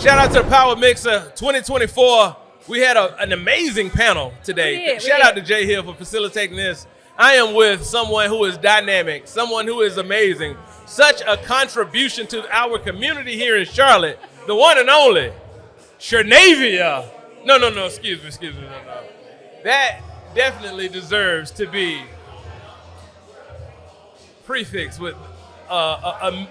Shout out to the Power Mixer 2024. We had an amazing panel today. Shout out to Jay Hill for facilitating this. I am with someone who is dynamic, someone who is amazing. Such a contribution to our community here in Charlotte. The one and only Tchernavia. No, excuse me. No. That definitely deserves to be prefixed with a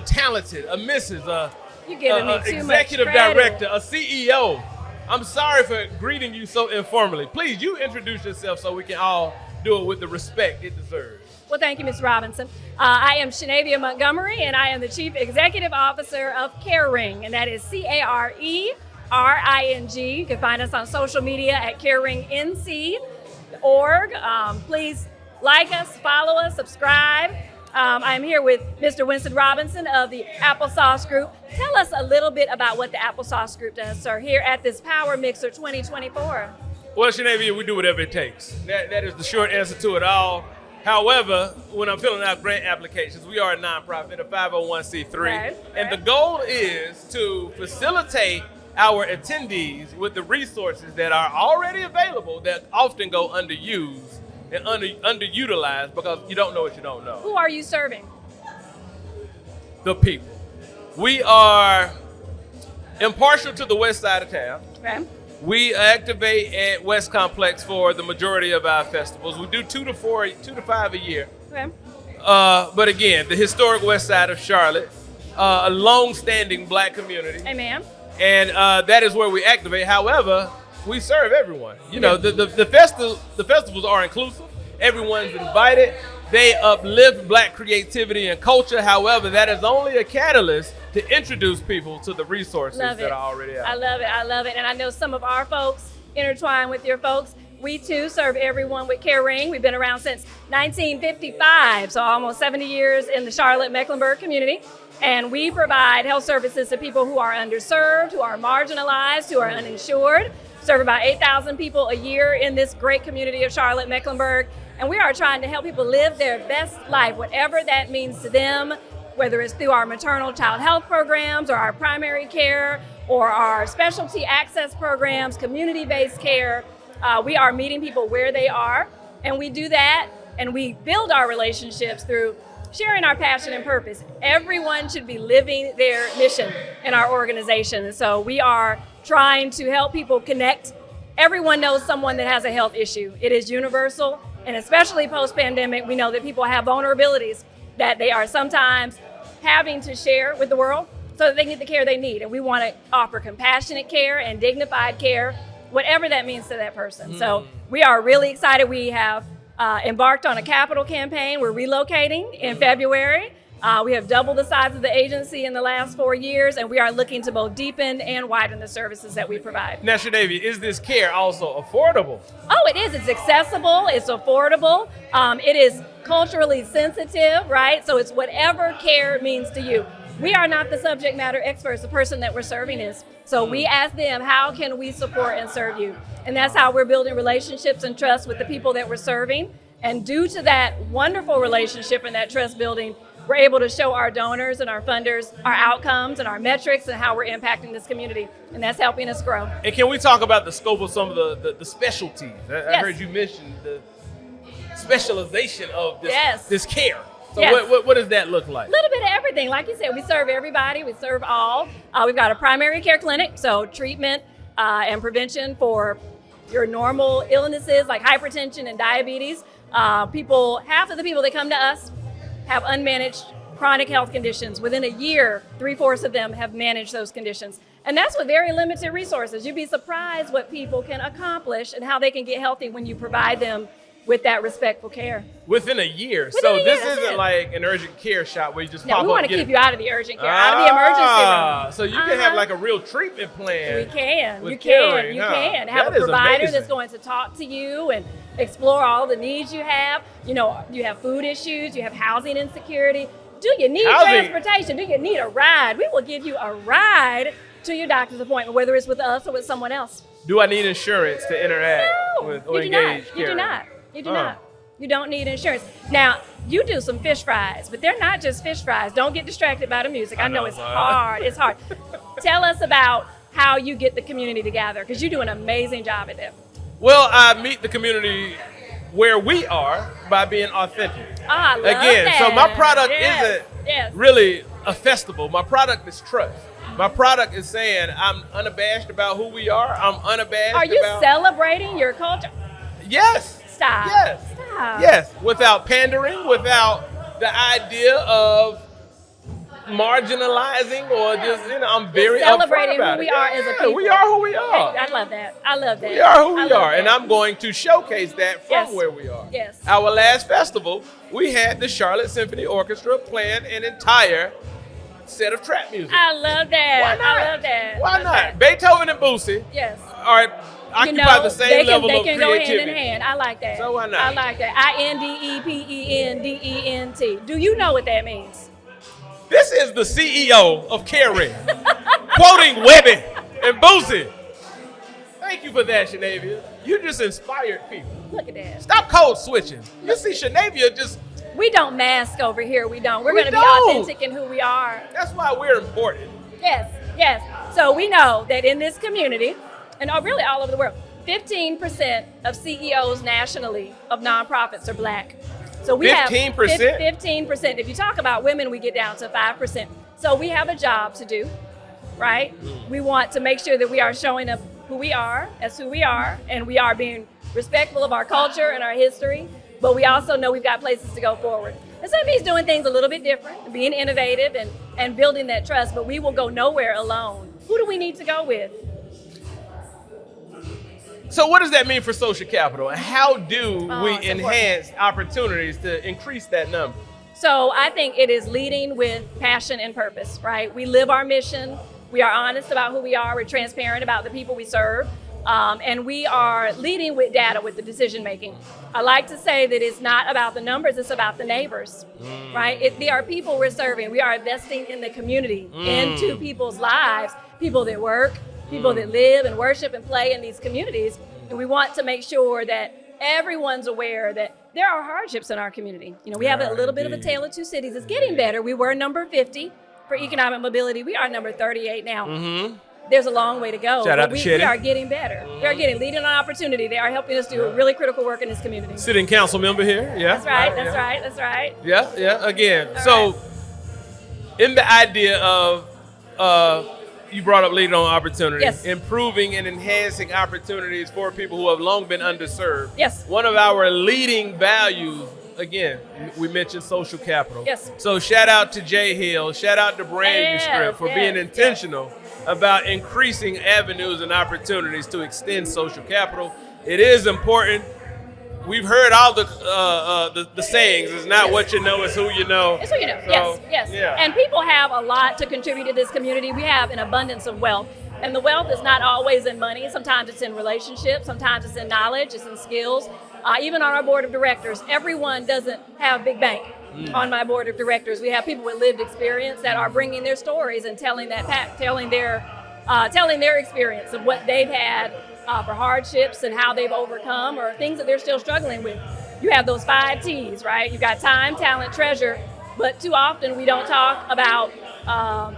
talented, a Mrs., executive director, a CEO. I'm sorry for greeting you so informally. Please, you introduce yourself so we can all do it with the respect it deserves. Well, thank you, Ms. Robinson. I am Tchernavia Montgomery, and I am the Chief Executive Officer of CareRing, and that is CareRing. You can find us on social media at careninc.org. Please like us, follow us, subscribe. I'm here with Mr. Winston Robinson of the Applesauce Group. Tell us a little bit about what the Applesauce Group does, sir, here at this Power Mixer 2024. Well, Tchernavia, we do whatever it takes. That is the short answer to it all. However, when I'm filling out grant applications, we are a nonprofit, a 501c3, right. And the goal is to facilitate our attendees with the resources that are already available that often go underused and underutilized because you don't know what you don't know. Who are you serving? The people. We are impartial to the west side of town. Okay. We activate at West Complex for the majority of our festivals. We do 2 to 5 a year. Okay. But again, the historic west side of Charlotte, a long-standing black community. Amen. And that is where we activate. However, we serve everyone. You know, the festivals are inclusive. Everyone's invited. They uplift black creativity and culture. However, that is only a catalyst to introduce people to the resources that are already out. I love it. And I know some of our folks intertwine with your folks. We too serve everyone with CareRing. We've been around since 1955, so almost 70 years in the Charlotte-Mecklenburg community. And we provide health services to people who are underserved, who are marginalized, who are uninsured. Serve about 8,000 people a year in this great community of Charlotte-Mecklenburg. And we are trying to help people live their best life, whatever that means to them, whether it's through our maternal child health programs or our primary care or our specialty access programs, community-based care. We are meeting people where they are, and we do that, and we build our relationships through sharing our passion and purpose. Everyone should be living their mission in our organization. And so we are trying to help people connect. Everyone knows someone that has a health issue. It is universal, and especially post-pandemic, we know that people have vulnerabilities that they are sometimes having to share with the world so that they get the care they need. And we want to offer compassionate care and dignified care, whatever that means to that person. So we are really excited. We have embarked on a capital campaign. We're relocating in February. We have doubled the size of the agency in the last 4 years, and we are looking to both deepen and widen the services that we provide. Now, Tchernavia, is this care also affordable? Oh, it is. It's accessible. It's affordable. It is culturally sensitive, right? So it's whatever care means to you. We are not the subject matter experts. The person that we're serving is. So we ask them, how can we support and serve you? And that's how we're building relationships and trust with the people that we're serving. And due to that wonderful relationship and that trust building, we're able to show our donors and our funders our outcomes and our metrics and how we're impacting this community. And that's helping us grow. And can we talk about the scope of some of the specialties? I Yes. heard you mention the specialization of this care. So Yes. what does that look like? A little bit of everything. Like you said, we serve everybody. We serve all. We've got a primary care clinic, so treatment and prevention for your normal illnesses like hypertension and diabetes. Half of the people that come to us have unmanaged chronic health conditions. Within a year, 3/4 of them have managed those conditions. And that's with very limited resources. You'd be surprised what people can accomplish and how they can get healthy when you provide them with that respectful care. Within a year. Within So a year, this that's isn't it. like an urgent care shop where you just Now, pop we up want and to get keep you out of the urgent care, out of the emergency room. So you can have like a real treatment plan. We can. with You CareRing, can. huh? Have That a is provider amazing. that's going to talk to you and explore all the needs you have. You know, you have food issues, you have housing insecurity. Do you need transportation? Do you need a ride? We will give you a ride to your doctor's appointment, whether it's with us or with someone else. Do I need insurance to interact with or you do not. engage You do CareRing? not. You do not. You don't need insurance. Now, you do some fish fries, but they're not just fish fries. Don't get distracted by the music. I know it's hard. It's hard. Tell us about how you get the community together, because you do an amazing job at that. Well, I meet the community where we are by being authentic. I love Again, that. so my product isn't really a festival. My product is trust. My product is saying I'm unabashed about who we are. I'm unabashed. Are you celebrating your culture? Yes. Stop. Yes. Stop. Yes. Without pandering, without the idea of marginalizing or just, I'm very celebrating upfront about who we it. are as a people. We are who we are. Hey, I love that. I love that. We are who we are, that. and I'm going to showcase that from where we are. Yes. Our last festival, we had the Charlotte Symphony Orchestra playing an entire set of trap music. I love that. Why not? I love that. Why not? Beethoven and Boosie occupy the same level of creativity. They can go hand in hand. I like that. So why not? I like that. INDEPENDENT. Do you know what that means? This is the CEO of Caring, quoting Webby and Boosie. Thank you for that, Tchernavia. You just inspired people. Look at that. Stop code switching. You see, Tchernavia just... We don't mask over here. We don't. We're going to be authentic in who we are. That's why we're important. Yes, yes. So we know that in this community, and really all over the world, 15% of CEOs nationally of nonprofits are Black. So we 15%? have 15%. If you talk about women, we get down to 5%. So we have a job to do, right? We want to make sure that we are showing up who we are, as who we are, and we are being respectful of our culture and our history, but we also know we've got places to go forward. And some of these doing things a little bit different, being innovative and building that trust, but we will go nowhere alone. Who do we need to go with? So what does that mean for social capital? And how do we it's enhance opportunities to increase that number? So I think it is leading with passion and purpose, right? We live our mission. We are honest about who we are. We're transparent about the people we serve. And we are leading with data, with the decision making. I like to say that it's not about the numbers, it's about the neighbors, right? They are people we're serving. We are investing in the community, into people's lives, people that work, people that live and worship and play in these communities. And we want to make sure that everyone's aware that there are hardships in our community. We have a little bit of a tale of two cities. It's getting better. We were number 50 for economic mobility. We are number 38 now. There's a long way to go. Shout out to we are getting better. We are leading on opportunity. They are helping us do really critical work in this community. Sitting council member here. Yeah. That's right. That's right. That's right. Yeah. Again, in the idea of you brought up leading on opportunity, improving and enhancing opportunities for people who have long been underserved. Yes. One of our leading values, again, we mentioned social capital. Yes. So shout out to Jay Hill, shout out to Brand New Script for being intentional about increasing avenues and opportunities to extend social capital. It is important. We've heard all the sayings. It's not what you know, it's who you know. It's who you know. So, yes. Yeah. And people have a lot to contribute to this community. We have an abundance of wealth. And the wealth is not always in money. Sometimes it's in relationships. Sometimes it's in knowledge. It's in skills. Even on our board of directors, everyone doesn't have big bank. On my board of directors, we have people with lived experience that are bringing their stories and telling their experience of what they've had for hardships and how they've overcome or things that they're still struggling with. You have those 5 T's, right? You've got time, talent, treasure, but too often we don't talk about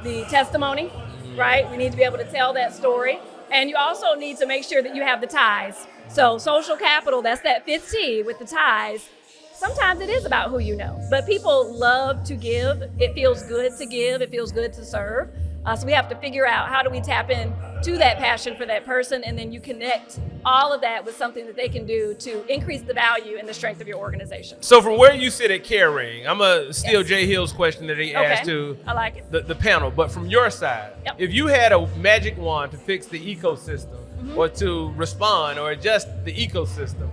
the testimony, right? We need to be able to tell that story. And you also need to make sure that you have the ties. So social capital, that's that 5th T with the ties. Sometimes it is about who you know, but people love to give. It feels good to give. It feels good to serve. So we have to figure out how do we tap into that passion for that person, and then you connect all of that with something that they can do to increase the value and the strength of your organization. So from where you sit at Caring, I'm going to steal Jay Hill's question that he asked to I like it. The panel, but from your side, if you had a magic wand to fix the ecosystem or to respond or adjust the ecosystem,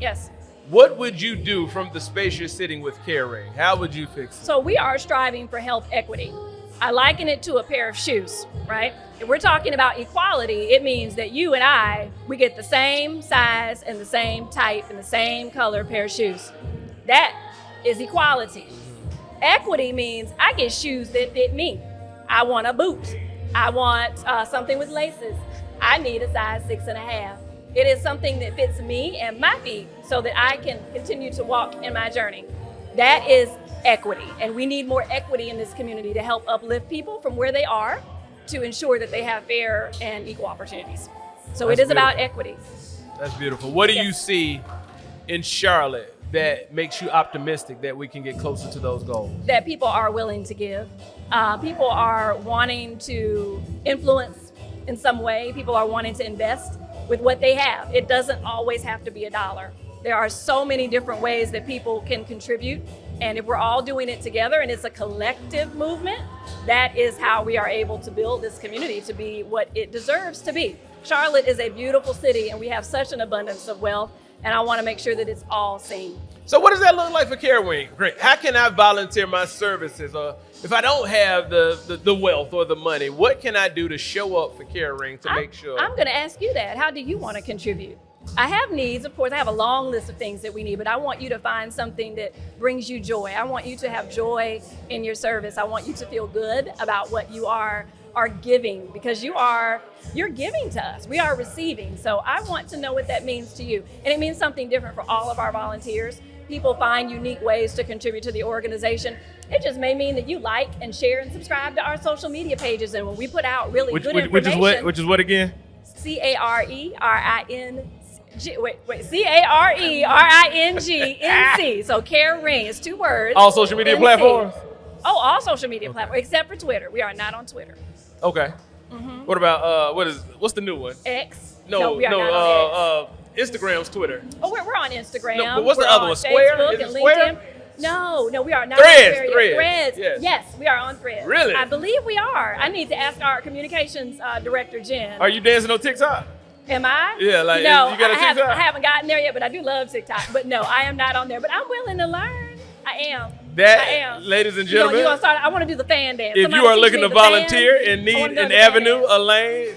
what would you do from the space you're sitting with Caring? How would you fix it? So we are striving for health equity. I liken it to a pair of shoes, right? If we're talking about equality, it means that you and we get the same size and the same type and the same color pair of shoes. That is equality. Equity means I get shoes that fit me. I want a boot. I want something with laces. I need a size 6.5. It is something that fits me and my feet so that I can continue to walk in my journey. That is equity, and we need more equity in this community to help uplift people from where they are to ensure that they have fair and equal opportunities. So That's it is beautiful. about equity. That's beautiful. What do you see in Charlotte that makes you optimistic that we can get closer to those goals? That people are willing to give. People are wanting to influence in some way. People are wanting to invest with what they have. It doesn't always have to be $1. There are so many different ways that people can contribute. And if we're all doing it together and it's a collective movement, that is how we are able to build this community to be what it deserves to be. Charlotte is a beautiful city and we have such an abundance of wealth, and I want to make sure that it's all seen. So what does that look like for CareWing? Great. How can I volunteer my services? Or if I don't have the wealth or the money, what can I do to show up for CareWing to make sure? I'm going to ask you that. How do you want to contribute? I have needs, of course. I have a long list of things that we need, but I want you to find something that brings you joy. I want you to have joy in your service. I want you to feel good about what you are giving, because you're giving to us. We are receiving. So I want to know what that means to you. And it means something different for all of our volunteers. People find unique ways to contribute to the organization. It just may mean that you like and share and subscribe to our social media pages. And when we put out really good information. Which is what again? CareReringNC. So CareRing is 2 words. All social media platforms? Oh, all social media platforms, except for Twitter. We are not on Twitter. Okay. Mm-hmm. What about what's the new one? X. No, we are not on X. Instagram's Twitter. Oh, we're on Instagram. No, but what's we're the other on one? Square? Facebook Is it and Square? LinkedIn. No, we are not Threads, on Threads. Yes, we are on Threads. Really? I believe we are. I need to ask our communications director, Jen. Are you dancing on TikTok? Am I? Yeah, like no, you got a TikTok? I haven't gotten there yet, but I do love TikTok. But no, I am not on there. But I'm willing to learn. I am. Ladies and gentlemen, You gonna start? I want to do the fan dance. If Somebody you are teach looking me to the fan. volunteer and I wanna need do an the fan avenue, dance. a lane,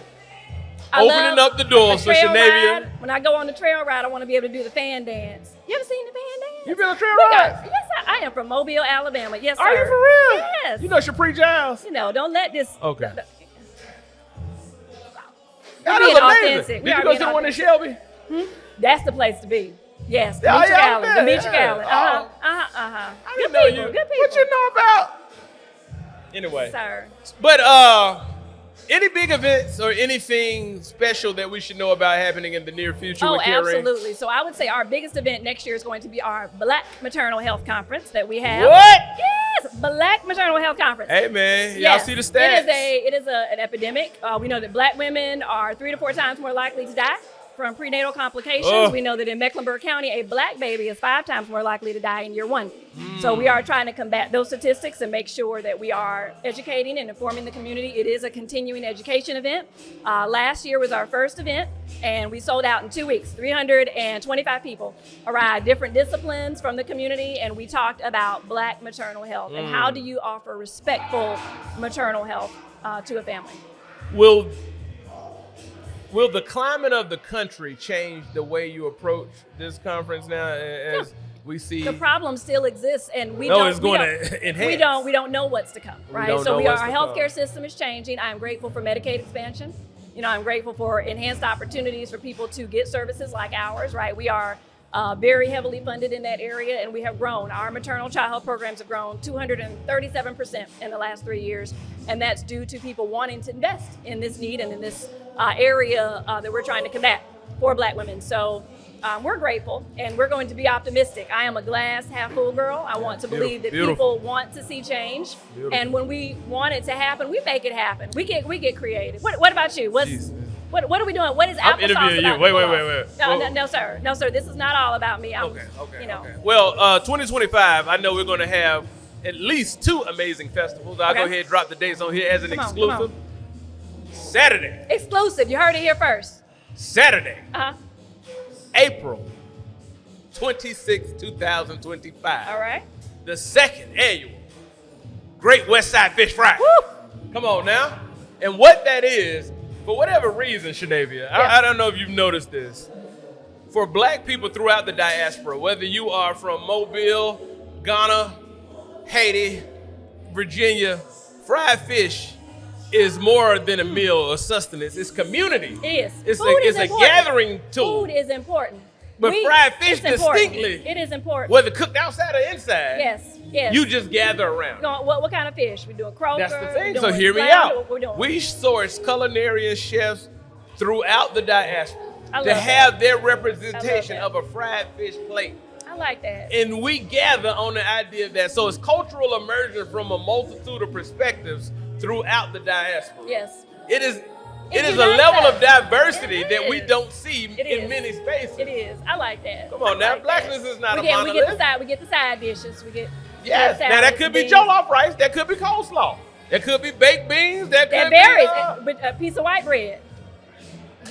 I opening love up the doors a for trail Tchernavia. ride. When I go on the trail ride, I want to be able to do the fan dance. You ever seen the fan dance? You been on a trail ride? Yes, I am from Mobile, Alabama. Yes, sir. Are you for real? Yes. You know Shapri Giles? Don't let this. Okay. We're That being is amazing. authentic. Did you go to the one in Shelby? That's the place to be. Yes, Yeah, Demetri yeah, Allen. yeah, Demetri yeah. Allen. I Good didn't know people. you. Good people. What you know about? Anyway. Sir. But any big events or anything special that we should know about happening in the near future Oh, with CareWing? absolutely. So I would say our biggest event next year is going to be our Black Maternal Health Conference that we have. What? Yes, Black Maternal Health Conference. Hey, man. Y'all Yes, see the stats? It is an epidemic. We know that Black women are 3 to 4 times more likely to die from prenatal complications. Ugh. We know that in Mecklenburg County, a Black baby is 5 times more likely to die in year 1. So we are trying to combat those statistics and make sure that we are educating and informing the community. It is a continuing education event. Last year was our first event, and we sold out in 2 weeks. 325 people arrived, different disciplines from the community, and we talked about Black maternal health and how do you offer respectful maternal health to a family. Will the climate of the country change the way you approach this conference now as we see? The problem still exists, and we it's going to enhance. We don't know what's to come, right? don't So know our what's to healthcare come. system is changing. I'm grateful for Medicaid expansion. I'm grateful for enhanced opportunities for people to get services like ours, right? We are very heavily funded in that area, and we have grown. Our maternal child health programs have grown 237% in the last 3 years, and that's due to people wanting to invest in this need and in this area that we're trying to combat for Black women. So we're grateful, and we're going to be optimistic. I am a glass half full girl. I want to believe that people want to see change, and when we want it to happen, we make it happen. We get creative. What about you? What are we doing? What is I'm Applesauce interviewing about? you. Wait. No, sir. This is not all about me. Okay. Well, 2025, I know we're going to have at least 2 amazing festivals. I'll go ahead and drop the dates on here as an exclusive. Saturday. Exclusive. You heard it here first. Saturday. Uh-huh. April 26, 2025. All right. The 2nd annual Great West Side Fish Fry. Woo! Come on now. And what that is, for whatever reason, Tchernavia, I don't know if you've noticed this. For Black people throughout the diaspora, whether you are from Mobile, Ghana, Haiti, Virginia, fried fish is more than a meal or sustenance. It's community. It is. It's a gathering tool. Food is important. But fried fish it's important. distinctly, It is important. whether cooked outside or inside, Yes. Yes. You just gather around. What kind of fish? We doing croaker? That's the thing. We So doing hear me clown? out. What we're doing? We source culinary and chefs throughout the diaspora I to love have that. their representation that. of a fried fish plate. I like that. And we gather on the idea of that. So it's cultural immersion from a multitude of perspectives throughout the diaspora. Yes. It is a unites level us. of diversity It that we is. don't see It in is. many spaces. It is. I like that. Come on I now, like blackness that. is not a We get monolith. we get the side dishes. We get Yes. Now that could be jollof rice. That could be coleslaw. That could be baked beans. That That could varies be with a piece of white bread.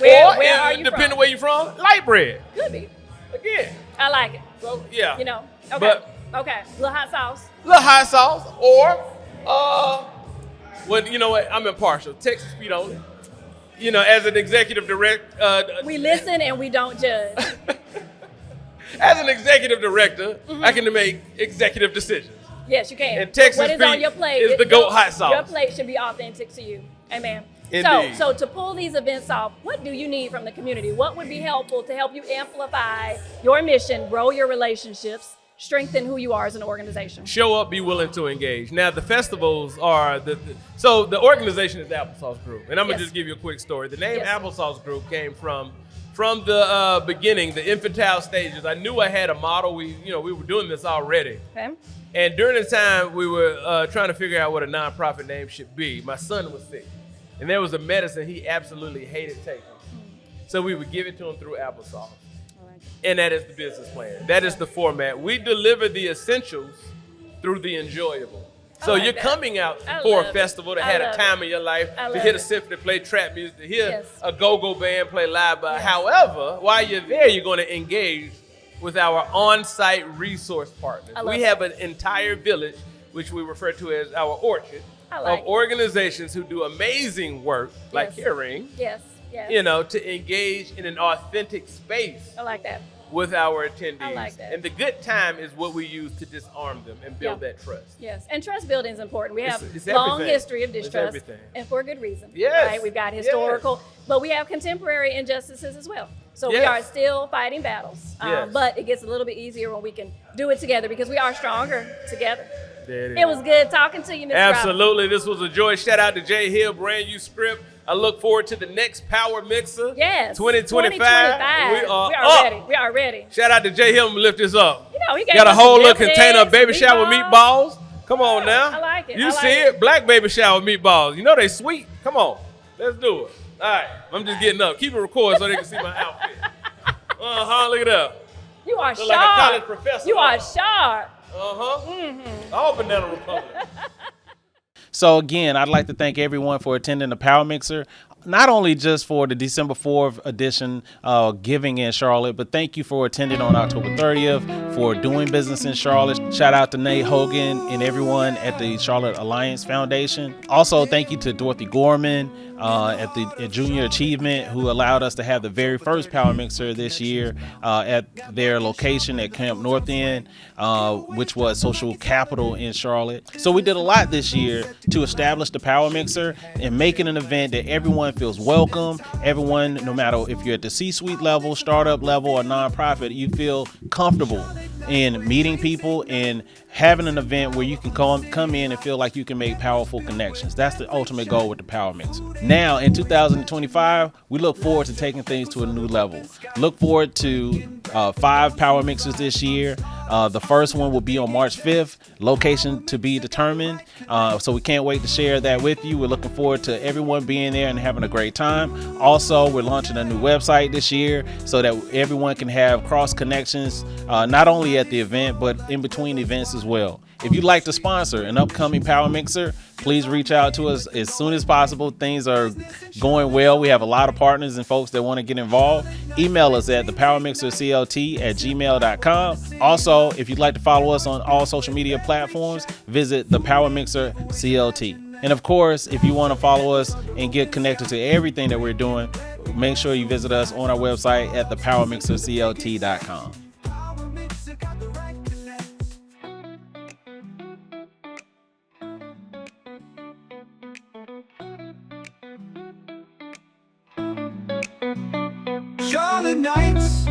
or Where are you depending from? where you're from, light bread. Could be. Again. I like it. So yeah. You know. Okay. But okay. Little hot sauce. little hot sauce or well, you know what? I'm impartial. Texas Pete only. You know, as an executive director. We listen and we don't judge. As an executive director, I can make executive decisions. Yes, you can. And Texas what is on Pete your plate is the goat hot sauce. Your plate should be authentic to you. Amen. Indeed. So to pull these events off, what do you need from the community? What would be helpful to help you amplify your mission, grow your relationships, strengthen who you are as an organization? Show up, be willing to engage. Now, the festivals are so the organization is the Applesauce Group, and I'm gonna Yes. just give you a quick story. The name Yes. Applesauce Group came from the beginning, the infantile stages. I knew I had a model. We were doing this already, Okay. and during the time we were trying to figure out what a nonprofit name should be. My son was sick, and there was a medicine he absolutely hated taking, so we would give it to him through applesauce. And that is the business plan. That is the format. We deliver the essentials through the enjoyable. So like you're that. coming out I for love a it. festival to I have a love time of your life, I to love hear a it. symphony play trap music, to hear Yes. a go-go band play live. But Yes. however, while you're there, you're going to engage with our on-site resource partners. I love We have that. an entire village, which we refer to as our orchard, I like of it. organizations who do amazing work, like Yes. Caring, Yes. Yes. to engage in an authentic space I like that. with our attendees. I like that. And the good time is what we use to disarm them and build Yeah. that trust. Yes, and trust building is important. We have It's long everything. history of It's distrust, everything. and for a good reason. Yes. Right? We've got historical, but we have contemporary injustices as well. So we Yes. are still fighting battles, Yes. but it gets a little bit easier when we can do it together because we are stronger together. There It was good talking to you, Mr. Absolutely. This was a joy. Shout out to Jay Hill, brand new script. I look forward to the next Power Mixer. Yes. 2025. We are up. ready. We are ready. Shout out to Jay Hill. Lift this up. You know, he gave Got a us whole some little deviled container of eggs, baby shower meatballs. Come on now. I like it. You I like see it? Black baby shower meatballs. You know they sweet. Come on. Let's do it. All right. I'm just getting up. Keep it recorded so they can see my outfit. Look at that. You are Look sharp. like a college professor. You are sharp. All Banana Republic. So again, I'd like to thank everyone for attending the Power Mixer, not only just for the December 4th edition giving in Charlotte, but thank you for attending on October 30th, for doing business in Charlotte. Shout out to Nate Hogan and everyone at the Charlotte Alliance Foundation. Also, thank you to Dorothy Gorman at the Junior Achievement, who allowed us to have the very first Power Mixer this year at their location at Camp North End, which was social capital in Charlotte. So we did a lot this year to establish the Power Mixer and make it an event that everyone feels welcome. Everyone, no matter if you're at the C-suite level, startup level, or nonprofit, you feel comfortable in meeting people and having an event where you can come in and feel like you can make powerful connections. That's the ultimate goal with the Power Mixer. Now, in 2025, we look forward to taking things to a new level. Look forward to 5 Power Mixers this year. The first one will be on March 5th, location to be determined. So we can't wait to share that with you. We're looking forward to everyone being there and having a great time. Also, we're launching a new website this year so that everyone can have cross connections, not only at the event, but in between events as well. If you'd like to sponsor an upcoming Power Mixer, please reach out to us as soon as possible. Things are going well. We have a lot of partners and folks that want to get involved. Email us at thepowermixerclt@gmail.com. Also, if you'd like to follow us on all social media platforms, visit the Power Mixer CLT. And of course, if you want to follow us and get connected to everything that we're doing, make sure you visit us on our website at thepowermixerclt.com. Charlotte nights